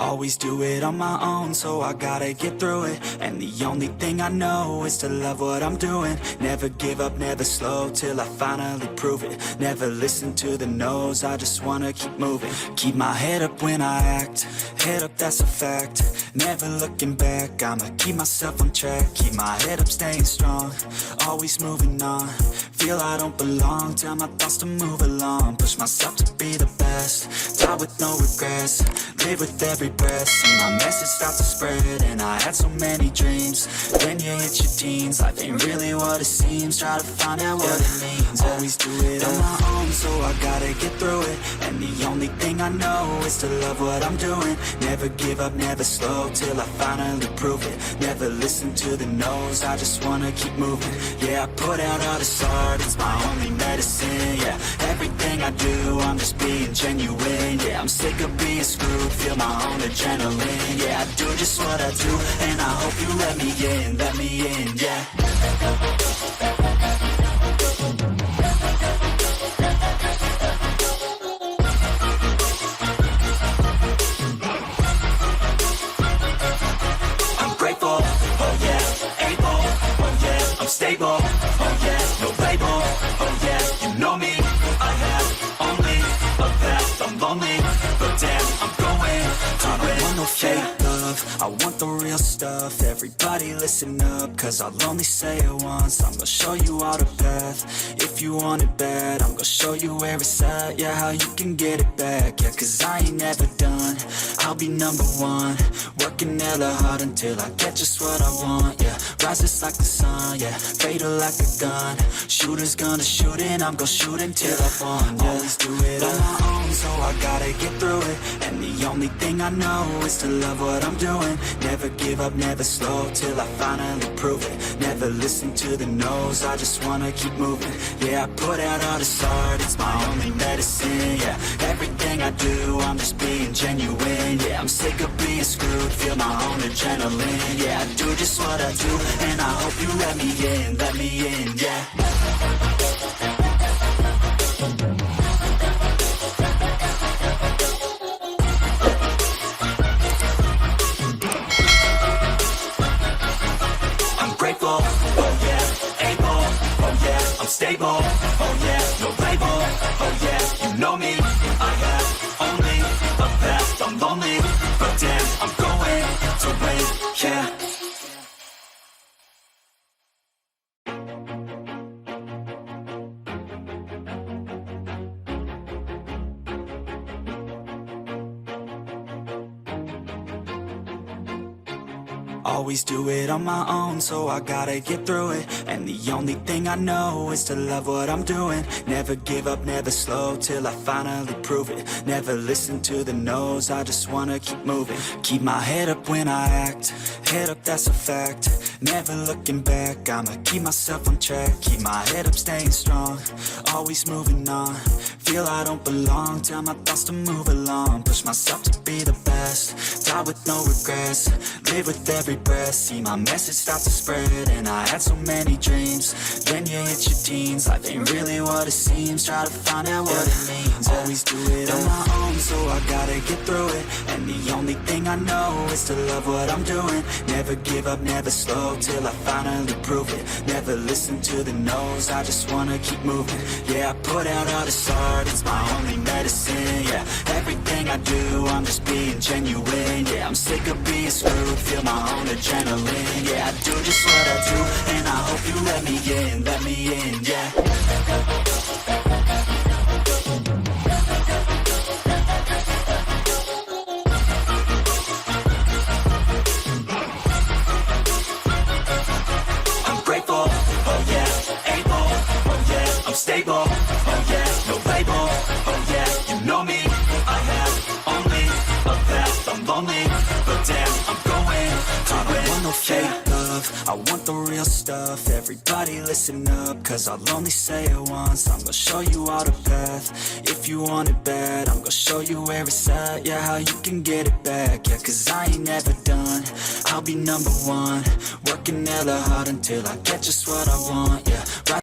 Always do it on my own, so I gotta get through it. And the only thing I know is to love what I'm doing. Never give up, never slow, till I finally prove it. Never listen to the no's, I just wanna keep moving. Keep my head up when I act, head up, that's a fact. Never looking back, I'ma keep myself on track. Keep my head up, staying strong, always moving on. Feel I don't belong, tell my thoughts to move along. Push myself to be the best, die with no regrets. Live with every breath, see my message start to spread. And I had so many dreams, when you hit your teens, life ain't really what it seems. Try to find out what it means. Always do it on my own, so I gotta get through it. And the only thing I know is to love what I'm doing. Never give up, never slow, till I finally prove it. Never listen to the no's, I just wanna keep moving. Yeah, I put out all this art, it's my only medicine. Yeah, everything I do, I'm just being genuine. Yeah, I'm sick of being screwed, feel my own adrenaline. Yeah, I do just what I do, and I hope you let me in, yeah. I'm grateful, oh yeah, able, oh yeah, I'm stable, oh yeah, no label, oh yeah, you know me, I have only a path, I'm lonely, but damn, I'm going to win. I don't want no fake love, I want the real stuff. Everybody listen up, cause I'll only say it once. I'm gonna show you all the path, if you want it bad. I'm gonna show you where it's at, yeah, how you can get it back. Yeah, cause I ain't never done, I'll be number one. Working hella hard until I get just what I want, yeah. Rises like the sun, yeah, fatal like a gun. Shooters gonna shoot and I'm gonna shoot until I won, yeah. Always do it on my own, so I gotta get through it. And the only thing I know is to love what I'm doing. Never give up, never slow, till I finally prove it. Never listen to the no's, I just wanna keep moving. Yeah, I put out all this art, it's my only medicine. Yeah, everything I do, I'm just being genuine. Yeah, I'm sick of being screwed, feel my own adrenaline. Yeah, I do just what I do, and I hope you let me in, yeah. Grateful, oh yeah, able, oh yeah, I'm stable, oh yeah, no label, oh yeah, you know me, I have only a path, I'm lonely, but damn, I'm going to win, yeah. Always do it on my own, so I gotta get through it. And the only thing I know is to love what I'm doing. Never give up, never slow, till I finally prove it. Never listen to the no's, I just wanna keep moving. Keep my head up when I act, head up, that's a fact. Never looking back, I'ma keep myself on track. Keep my head up, staying strong, always moving on. Feel I don't belong, tell my thoughts to move along. Push myself to be the best, die with no regrets. Live with every breath, see my message start to spread. And I had so many dreams, when you hit your teens, life ain't really what it seems. Try to find out what it means. Always do it on my own, so I gotta get through it. And the only thing I know is to love what I'm doing. Never give up, never slow, till I finally prove it. Never listen to the no's, I just wanna keep moving. Yeah, I put out all this art, it's my only medicine. Yeah, everything I do, I'm just being genuine. Yeah, I'm sick of being screwed, feel my own adrenaline. Yeah, I do just what I do, and I hope you let me in, yeah. I'm grateful, oh yeah, able, oh yeah, I'm stable, oh yeah, no label, oh yeah, you know me, I have only a path, I'm lonely, but damn, I'm going to win. I don't want no fake love, I want the real stuff. Everybody listen up, cause I'll only say it once. I'm gonna show you all the path, if you want it bad. I'm gonna show you where it's at, yeah, how you can get it back. Yeah, cause I ain't never done, I'll be number one. Working hella hard until I get just what I want, yeah.